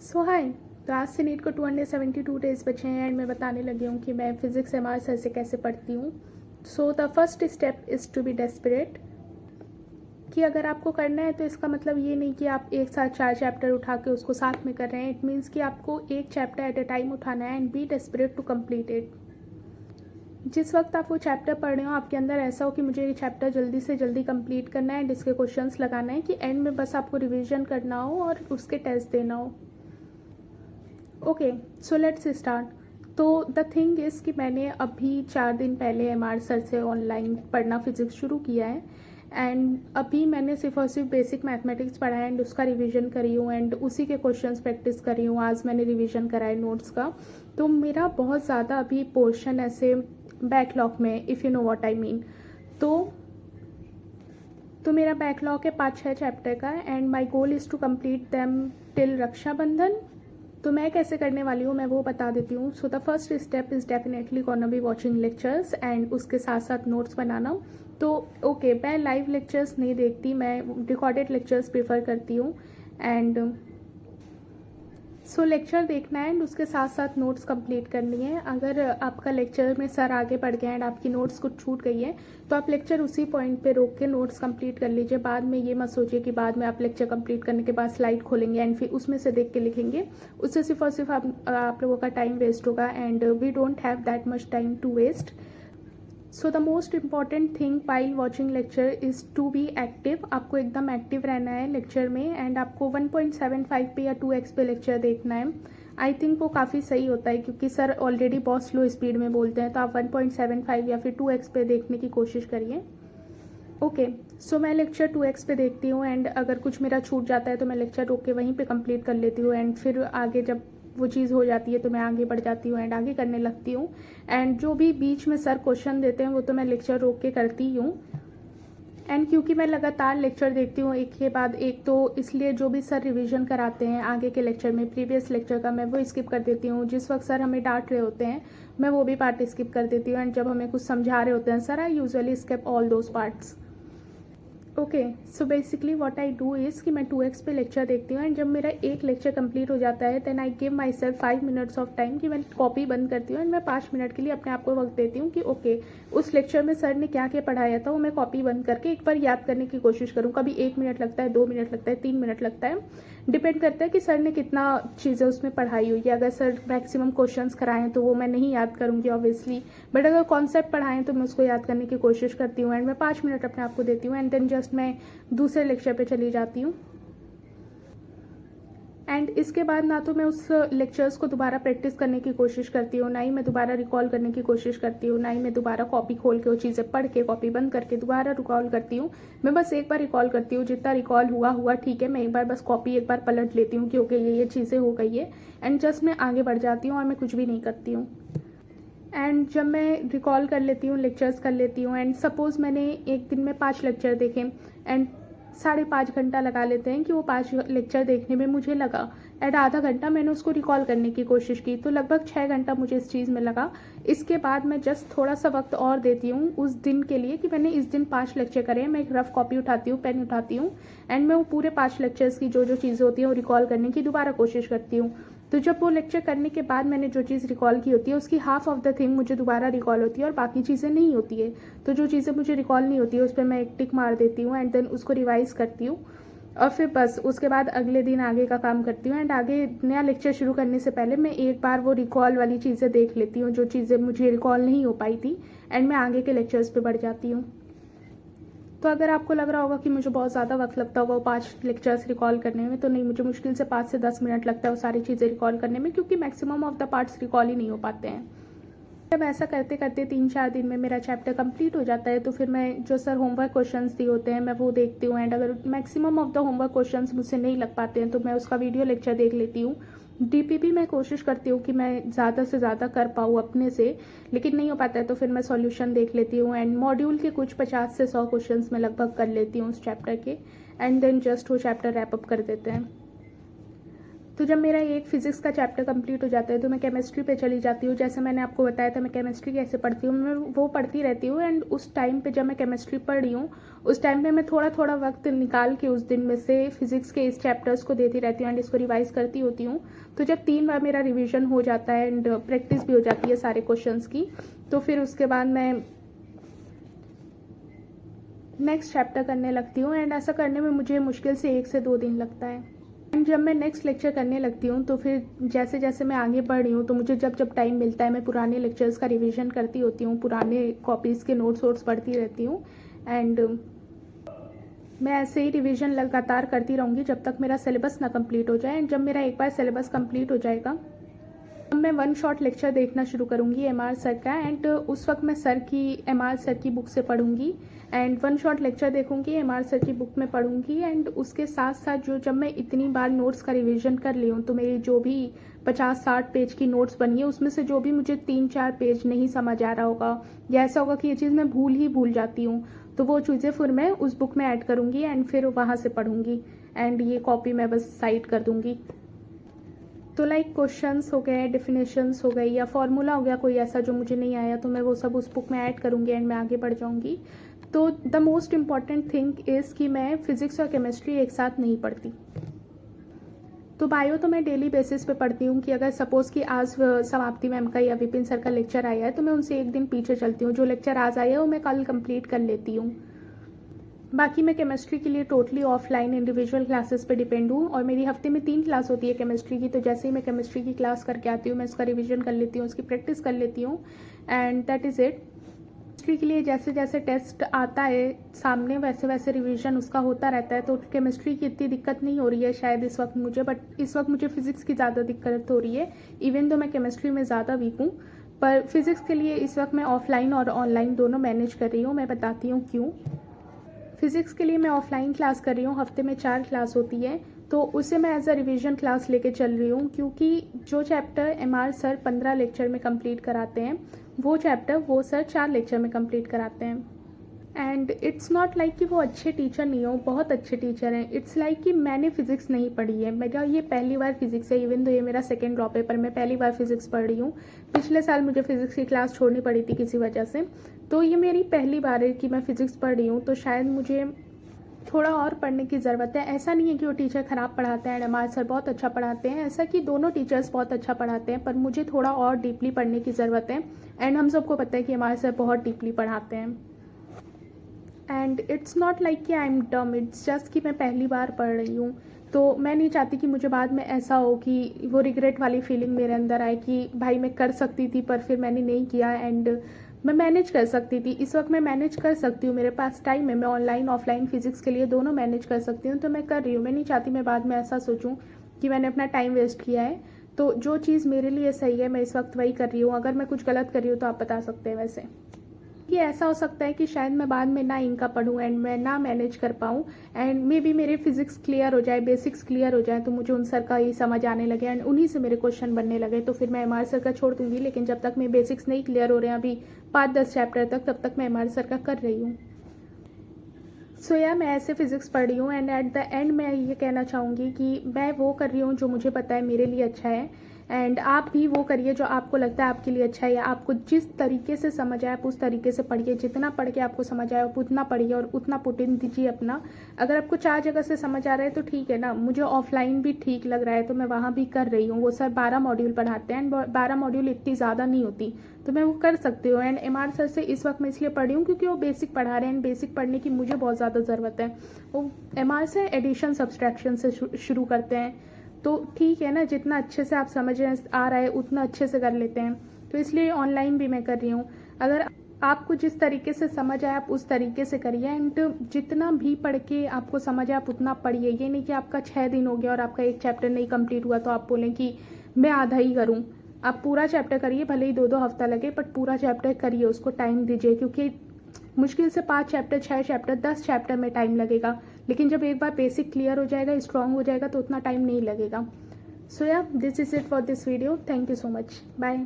सो हाय। तो आज से नीट को 272 डेज बचे हैं एंड मैं बताने लगी हूँ कि मैं फिज़िक्स एमआर सर से कैसे पढ़ती हूँ। So the first step is to be desperate, कि अगर आपको करना है तो इसका मतलब ये नहीं कि आप एक साथ 4 चैप्टर उठा के उसको साथ में कर रहे हैं। इट मीन्स कि आपको एक चैप्टर एट अ टाइम उठाना है and be desperate to complete it. जिस वक्त आप वो चैप्टर पढ़ रहे हो आपके अंदर ऐसा हो कि मुझे ये चैप्टर जल्दी से जल्दी कंप्लीट करना है एंड इसके क्वेश्चंस लगाना है, कि एंड में बस आपको रिवीजन करना हो और उसके टेस्ट देना हो। Okay, so let's start. तो द थिंग इज़ कि मैंने अभी 4 दिन पहले एमआर सर से ऑनलाइन पढ़ना फिज़िक्स शुरू किया है एंड अभी मैंने सिर्फ और सिर्फ बेसिक मैथमेटिक्स पढ़ा है एंड उसका रिवीजन करी हूँ एंड उसी के क्वेश्चंस प्रैक्टिस करी हूँ। आज मैंने रिवीजन करा है नोट्स का। तो मेरा बहुत ज़्यादा अभी पोर्शन ऐसे बैकलॉग में, if you know what I mean. तो मेरा बैकलॉग है 5-6 चैप्टर का and my goal is to complete them till Rakshabandhan. तो मैं कैसे करने वाली हूँ मैं वो बता देती हूँ। So the first step is definitely gonna be watching lectures and उसके साथ साथ नोट्स बनाना। तो ओके, मैं लाइव लेक्चर्स नहीं देखती, मैं रिकॉर्डेड लेक्चर्स प्रेफर करती हूँ एंड सो लेक्चर देखना है एंड उसके साथ साथ नोट्स कंप्लीट करनी है। अगर आपका लेक्चर में सर आगे बढ़ गया एंड आपकी नोट्स कुछ छूट गई है तो आप लेक्चर उसी पॉइंट पे रोक के नोट्स कंप्लीट कर लीजिए। बाद में ये मत सोचिए कि बाद में आप लेक्चर कंप्लीट करने के बाद स्लाइड खोलेंगे एंड फिर उसमें से देख के लिखेंगे। उससे सिर्फ और सिर्फ आप लोगों का टाइम वेस्ट होगा and we don't have that much time to waste. So the most important thing while watching lecture is to be active. आपको एकदम एक्टिव रहना है लेक्चर में एंड आपको 1.75 पे या 2x पे लेक्चर देखना है। आई थिंक वो काफ़ी सही होता है क्योंकि सर ऑलरेडी बहुत स्लो स्पीड में बोलते हैं, तो आप 1.75 या फिर 2x पे देखने की कोशिश करिए। ओके, सो मैं लेक्चर 2x पे देखती हूँ एंड अगर कुछ मेरा छूट जाता है तो मैं लेक्चर रोक के वहीं पे कंप्लीट कर लेती हूँ एंड फिर आगे जब वो चीज़ हो जाती है तो मैं आगे बढ़ जाती हूँ एंड आगे करने लगती हूँ। एंड जो भी बीच में सर क्वेश्चन देते हैं वो तो मैं लेक्चर रोक के करती हूँ। एंड क्योंकि मैं लगातार लेक्चर देखती हूँ एक के बाद एक, तो इसलिए जो भी सर रिवीजन कराते हैं आगे के लेक्चर में प्रीवियस लेक्चर का, मैं वो स्किप कर देती हूँ। जिस वक्त सर हमें डांट रहे होते हैं मैं वो भी पार्ट स्किप कर देती हूँ एंड जब हमें कुछ समझा रहे होते हैं sir, I usually skip all those parts. Okay, so basically what I do is कि मैं 2x पे लेक्चर देखती हूँ एंड जब मेरा एक लेक्चर कंप्लीट हो जाता है then I give myself 5 minutes of time, कि मैं कॉपी बंद करती हूँ एंड मैं 5 मिनट के लिए अपने आप को वक्त देती हूँ कि ओके उस लेक्चर में सर ने क्या क्या पढ़ाया था वो मैं कॉपी बंद करके एक बार याद करने की कोशिश करूँ। कभी 1 मिनट लगता है, 2 मिनट लगता है, 3 मिनट लगता है, डिपेंड करता है कि सर ने कितना चीज़ें उसमें पढ़ाई हुई है। अगर सर मैक्सिमम क्वेश्चंस कराएं तो वो मैं नहीं याद करूँगी ऑब्वियसली, बट अगर कॉन्सेप्ट पढ़ाएं तो मैं उसको याद करने की कोशिश करती हूँ एंड मैं 5 मिनट अपने आप को देती हूँ एंड देन जस्ट मैं दूसरे लेक्चर पे चली जाती हूँ। एंड इसके बाद ना तो मैं उस लेक्चर्स को दोबारा प्रैक्टिस करने की कोशिश करती हूँ, ना ही मैं दोबारा रिकॉल करने की कोशिश करती हूँ, ना ही मैं दोबारा कॉपी खोल के वो चीज़ें पढ़ के कॉपी बंद करके दोबारा रिकॉल करती हूँ। मैं बस एक बार रिकॉल करती हूँ, जितना रिकॉल हुआ ठीक है। मैं एक बार बस कॉपी एक बार पलट लेती हूँ कि ओके ये चीज़ें हो गई है एंड जस्ट मैं आगे बढ़ जाती हूँ और मैं कुछ भी नहीं करती हूँ। एंड जब मैं रिकॉल कर लेती हूँ, लेक्चर्स कर लेती हूँ एंड सपोज़ मैंने एक दिन में 5 लेक्चर देखे एंड 5.5 घंटा लगा लेते हैं कि वो 5 लेक्चर देखने में मुझे लगा एंड आधा घंटा मैंने उसको रिकॉल करने की कोशिश की, तो लगभग 6 घंटा मुझे इस चीज़ में लगा। इसके बाद मैं जस्ट थोड़ा सा वक्त और देती हूँ उस दिन के लिए कि मैंने इस दिन 5 लेक्चर करे। मैं एक रफ कॉपी उठाती हूँ, पेन उठाती हूँ एंड मैं वो पूरे 5 लेक्चर्स की जो जो चीज़ें होती हैं वो रिकॉल करने की दोबारा कोशिश करती हूँ। तो जब वो लेक्चर करने के बाद मैंने जो चीज़ रिकॉल की होती है उसकी हाफ ऑफ द थिंग मुझे दोबारा रिकॉल होती है और बाकी चीज़ें नहीं होती है। तो जो चीज़ें मुझे रिकॉल नहीं होती है उस पर मैं एक टिक मार देती हूँ एंड देन उसको रिवाइज करती हूँ और फिर बस उसके बाद अगले दिन आगे का काम करती हूँ एंड आगे नया लेक्चर शुरू करने से पहले मैं एक बार वो रिकॉल वाली चीज़ें देख लेती हूँ जो चीज़ें मुझे रिकॉल नहीं हो पाई थी एंड मैं आगे के लेक्चर्स पे बढ़ जाती हूँ। तो अगर आपको लग रहा होगा कि मुझे बहुत ज़्यादा वक्त लगता होगा वो 5 लेक्चर्स रिकॉल करने में, तो नहीं, मुझे मुश्किल से 5 से 10 मिनट लगता है वो सारी चीज़ें रिकॉल करने में, क्योंकि maximum of the parts recall ही नहीं हो पाते हैं। जब ऐसा करते करते 3-4 दिन में मेरा चैप्टर कंप्लीट हो जाता है तो फिर मैं जो सर होमवर्क क्वेश्चंस दिए होते हैं मैं वो देखती हूँ एंड अगर maximum of the homework questions मुझसे नहीं लग पाते हैं तो मैं उसका वीडियो लेक्चर देख लेती हूँ। डीपीपी मैं कोशिश करती हूँ कि मैं ज़्यादा से ज़्यादा कर पाऊँ अपने से, लेकिन नहीं हो पाता है तो फिर मैं सॉल्यूशन देख लेती हूँ एंड मॉड्यूल के कुछ 50 से 100 क्वेश्चंस मैं लगभग कर लेती हूँ उस चैप्टर के एंड देन जस्ट वो चैप्टर रैप अप कर देते हैं। तो जब मेरा एक फिज़िक्स का चैप्टर कंप्लीट हो जाता है तो मैं केमिस्ट्री पे चली जाती हूँ। जैसे मैंने आपको बताया था मैं केमिस्ट्री कैसे पढ़ती हूँ, मैं वो पढ़ती रहती हूँ। एंड उस टाइम पे जब मैं केमिस्ट्री पढ़ रही हूँ उस टाइम पे मैं थोड़ा थोड़ा वक्त निकाल के उस दिन में से फिज़िक्स के इस चैप्टर्स को देती रहती हूँ एंड इसको रिवाइज़ करती होती हूँ। तो जब 3 बार मेरा रिविज़न हो जाता है एंड प्रैक्टिस भी हो जाती है सारे क्वेश्चंस की, तो फिर उसके बाद मैं नेक्स्ट चैप्टर करने लगती हूँ। एंड ऐसा करने में मुझे मुश्किल से 1 से 2 दिन लगता है। एंड जब मैं नेक्स्ट लेक्चर करने लगती हूँ तो फिर जैसे जैसे मैं आगे बढ़ रही हूँ तो मुझे जब जब टाइम मिलता है मैं पुराने लेक्चर्स का रिवीजन करती होती हूँ, पुराने कॉपीज़ के नोट्स वोट्स पढ़ती रहती हूँ। एंड मैं ऐसे ही रिवीजन लगातार करती रहूँगी जब तक मेरा सिलेबस ना कंप्लीट हो जाए। एंड जब मेरा एक बार सिलेबस कंप्लीट हो जाएगा तब मैं 1 शॉट लेक्चर देखना शुरू करूँगी एमआर सर का। एंड उस वक्त मैं एमआर सर की बुक से पढ़ूँगी एंड 1 शॉट लेक्चर देखूँगी, एमआर सर की बुक में पढ़ूँगी। एंड उसके साथ साथ जब मैं इतनी बार नोट्स का रिवीजन कर ली हूँ तो मेरी जो भी 50-60 पेज की नोट्स बनी है उसमें से जो भी मुझे 3-4 पेज नहीं समझ आ रहा होगा या ऐसा होगा कि ये चीज़ मैं भूल जाती हूँ, तो वो चीज़ें फिर मैं उस बुक में ऐड करूँगी एंड फिर वहाँ से पढ़ूँगी। एंड ये कॉपी मैं बस साइड कर दूँगी। तो लाइक क्वेश्चंस हो गए, डेफिनेशंस हो गई या फॉर्मूला हो गया कोई ऐसा जो मुझे नहीं आया, तो मैं वो सब उस बुक में ऐड करूँगी एंड मैं आगे बढ़ जाऊँगी। तो the most important thing is कि मैं फिज़िक्स और केमिस्ट्री एक साथ नहीं पढ़ती। तो बायो तो मैं डेली बेसिस पे पढ़ती हूँ कि अगर सपोज़ कि आज समाप्ति मैम का या विपिन सर का लेक्चर आया है तो मैं उनसे एक दिन पीछे चलती हूँ, जो लेक्चर आज आया है वो मैं कल कंप्लीट कर लेती हूँ। बाकी मैं केमिस्ट्री के लिए टोटली ऑफलाइन इंडिविजुअल क्लासेस पे डिपेंड हूँ और मेरी हफ्ते में 3 क्लास होती है केमिस्ट्री की। तो जैसे ही मैं केमिस्ट्री की क्लास करके आती हूँ मैं उसका रिवीजन कर लेती हूँ, उसकी प्रैक्टिस कर लेती हूँ and that is it. Chemistry के लिए जैसे जैसे टेस्ट आता है सामने वैसे वैसे रिवीजन उसका होता रहता है। तो केमिस्ट्री की इतनी दिक्कत नहीं हो रही है शायद इस वक्त मुझे, बट इस वक्त मुझे फिज़िक्स की ज़्यादा दिक्कत हो रही है। इवन तो मैं केमिस्ट्री में ज़्यादा वीक हूँ, पर फिज़िक्स के लिए इस वक्त मैं ऑफलाइन और ऑनलाइन दोनों मैनेज कर रही हूँ। मैं बताती हूँ क्यों। फिज़िक्स के लिए मैं ऑफलाइन क्लास कर रही हूँ, हफ्ते में 4 क्लास होती है, तो उसे मैं एज अ रिवीजन क्लास लेके चल रही हूँ क्योंकि जो चैप्टर एमआर सर 15 लेक्चर में कंप्लीट कराते हैं वो चैप्टर वो सर 4 लेक्चर में कंप्लीट कराते हैं। एंड इट्स नॉट लाइक कि वो अच्छे टीचर नहीं हो, बहुत अच्छे टीचर हैं। इट्स लाइक कि मैंने फिज़िक्स नहीं पढ़ी है, मेरा ये पहली बार फिज़िक्स है। इवन तो ये मेरा सेकेंड ड्रॉप है पर मैं पहली बार फिज़िक्स पढ़ रही हूँ। पिछले साल मुझे फ़िज़िक्स की क्लास छोड़नी पड़ी थी किसी वजह से, तो ये मेरी पहली बार है कि मैं फ़िज़िक्स पढ़ रही हूँ। तो शायद मुझे थोड़ा और पढ़ने की ज़रूरत है। ऐसा नहीं है कि वो टीचर ख़राब पढ़ाते हैं, एमआर सर बहुत अच्छा पढ़ाते हैं, ऐसा कि दोनों टीचर्स बहुत अच्छा पढ़ाते हैं, पर मुझे थोड़ा और डीपली पढ़ने की ज़रूरत है। एंड हम सबको पता है कि एमआर सर बहुत डीपली पढ़ाते हैं। एंड इट्स नॉट लाइक कि I am dumb, it's just कि मैं पहली बार पढ़ रही हूँ। तो मैं नहीं चाहती कि मुझे बाद में ऐसा हो कि वो रिग्रेट वाली फीलिंग मेरे अंदर आए कि भाई मैं कर सकती थी पर फिर मैंने नहीं किया। एंड मैं मैनेज कर सकती थी, इस वक्त मैं मैनेज कर सकती हूँ, मेरे पास टाइम है, मैं ऑनलाइन ऑफलाइन फिज़िक्स के लिए दोनों मैनेज कर सकती हूँ, तो मैं कर रही हूँ। मैं नहीं चाहती मैं बाद में ऐसा सोचूँ कि मैंने अपना टाइम वेस्ट किया है। तो जो चीज़ मेरे लिए सही है मैं इस वक्त वही कर रही हूँ। अगर मैं कुछ गलत कर रही हूँ तो आप बता सकते हैं। वैसे ये ऐसा हो सकता है कि शायद मैं बाद में ना इनका पढूं एंड मैं ना मैनेज कर पाऊँ एंड मे बी मेरे फिजिक्स क्लियर हो जाए, बेसिक्स क्लियर हो जाए, तो मुझे उन सर का ही समझ आने लगे एंड उन्हीं से मेरे क्वेश्चन बनने लगे, तो फिर मैं एमआर सर का छोड़ दूंगी। लेकिन जब तक मेरे बेसिक्स नहीं क्लियर हो रहे हैं अभी 5-10 चैप्टर तक, तब तक मैं एमआर सर का कर रही हूँ। सो या मैं ऐसे फिज़िक्स पढ़ रही हूँ एंड एट द एंड मैं ये कहना चाहूँगी कि मैं वो कर रही हूँ जो मुझे पता है मेरे लिए अच्छा है एंड आप भी वो करिए जो आपको लगता है आपके लिए अच्छा है, या आपको जिस तरीके से समझ आए आप उस तरीके से पढ़िए। जितना पढ़ के आपको समझ आए आप उतना पढ़िए और उतना पुट इन दीजिए अपना। अगर आपको 4 जगह से समझ आ रहा है तो ठीक है ना, मुझे ऑफलाइन भी ठीक लग रहा है तो मैं वहाँ भी कर रही हूँ। वो सर 12 मॉड्यूल पढ़ाते हैं एंड 12 मॉड्यूल इतनी ज़्यादा नहीं होती, तो मैं वो कर सकती हूँ। एंड एमआर सर से इस वक्त मैं इसलिए पढ़ रही हूँ क्योंकि वो बेसिक पढ़ा रहे हैं एंड बेसिक पढ़ने की मुझे बहुत ज़्यादा ज़रूरत है। वो एमआर से एडिशन सब्सट्रैक्शन से शुरू करते हैं, तो ठीक है ना, जितना अच्छे से आप समझ रहे हैं आ रहा है उतना अच्छे से कर लेते हैं। तो इसलिए ऑनलाइन भी मैं कर रही हूँ। अगर आपको जिस तरीके से समझ आए आप उस तरीके से करिए एंड जितना भी पढ़ के आपको समझ आए आप उतना पढ़िए। ये नहीं कि आपका 6 दिन हो गया और आपका एक चैप्टर नहीं कंप्लीट हुआ तो आप बोलें कि मैं आधा ही करूँ। आप पूरा चैप्टर करिए, भले ही 2-2 हफ्ता लगे, बट पूरा चैप्टर करिए, उसको टाइम दीजिए, क्योंकि मुश्किल से 5 चैप्टर 6 चैप्टर 10 चैप्टर में टाइम लगेगा, लेकिन जब एक बार बेसिक क्लियर हो जाएगा, स्ट्रांग हो जाएगा, तो उतना टाइम नहीं लगेगा। So yeah this is it for this video. Thank you so much, bye.